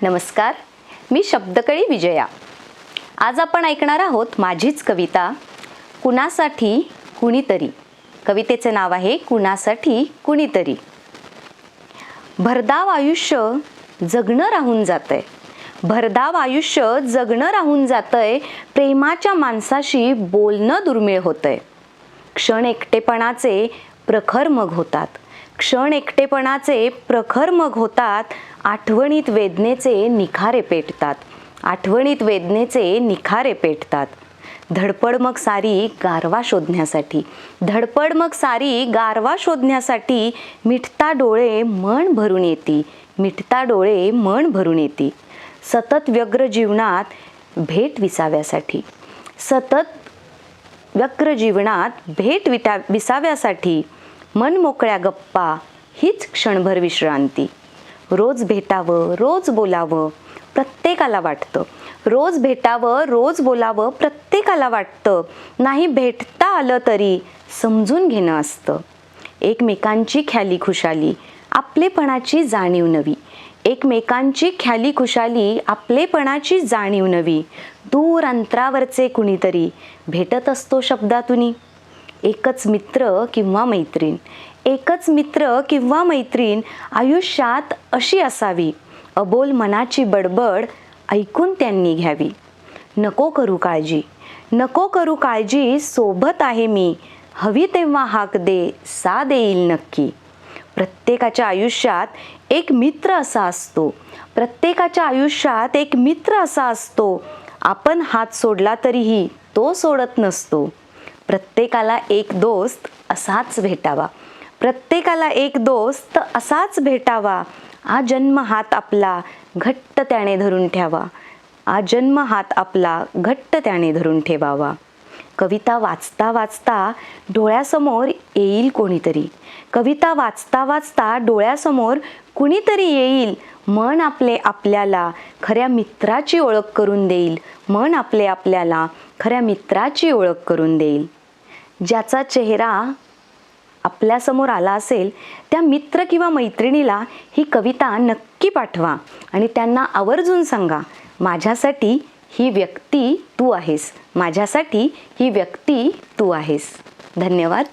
नमस्कार, मी शब्दकळी विजया। आज आपण ऐकणार आहोत माझीच कविता कुणासाठी कुणीतरी। कवितेचे नाव आहे कुणासाठी कुणीतरी। भरधाव आयुष्य जगणं राहून जातंय, भरधाव आयुष्य जगणं राहून जातंय, प्रेमाच्या माणसाशी बोलणं दुर्मिळ होतंय। क्षण एकटेपणाचे प्रखर मग होतात, क्षण एकटेपणाचे प्रखर मग होतात, आठवणीत वेदनेचे निखारे पेटतात, आठवणीत वेदनेचे निखारे पेटतात। धडपड मग सारी गारवा शोधण्यासाठी, धडपड मग सारी गारवा शोधण्यासाठी, मिटता डोळे मन भरून येती, मिटता डोळे मन भरून येती। सतत व्यग्र जीवनात भेट विसाव्यासाठी, सतत व्यग्र जीवनात भेट विसाव्यासाठी, मन मोकळ्या गप्पा हीच क्षणभर विश्रांती। रोज भेटावं रोज बोलावं प्रत्येकाला वाटतं, रोज भेटावं रोज बोलावं प्रत्येकाला वाटतं, नाही भेटता आलं तरी समजून घेणं असतं। एकमेकांची ख्याली खुशाली आपलेपणाची जाणीव नवी, एकमेकांची ख्याली खुशाली आपलेपणाची जाणीव नवी। दूर अंतरावरचे कुणीतरी भेटत असतो शब्दातूनी। एकच मित्र किंवा मैत्रीण, एकच मित्र किंवा मैत्रीण आयुष्यात अशी असावी, अबोल मनाची बडबड ऐकून त्यांनी घ्यावी। नको करू काळजी, नको करू काळजी, सोबत आहे मी, हवी तेव्हा हाक दे, साथ देईल नक्की। प्रत्येकाच्या आयुष्यात एक मित्र असा असतो, प्रत्येकाच्या आयुष्यात एक मित्र असा असतो, आपण हात सोडला तरीही तो सोडत नसतो। प्रत्येकाला एक दोस्त असाच भेटावा, प्रत्येकाला एक दोस्त असाच भेटावा, आजन्म हात आपला घट्ट त्याने धरून ठेवा, आजन्म हात आपला घट्ट त्याने धरून ठेवावा। कविता वाचता वाचता डोळ्यासमोर येईल कोणीतरी, कविता वाचता वाचता डोळ्यासमोर कुणीतरी येईल, मन आपले आपल्याला खऱ्या मित्राची ओळख करून देईल, मन आपले आपल्याला खऱ्या मित्राची ओळख करून देईल। ज्याचा चेहरा आपल्यासमोर आला असेल त्या मित्र किंवा मैत्रिणीला ही कविता नक्की पाठवा आणि त्यांना आवर्जून सांगा, माझ्यासाठी ही व्यक्ती तू आहेस, माझ्यासाठी ही व्यक्ती तू आहेस। धन्यवाद।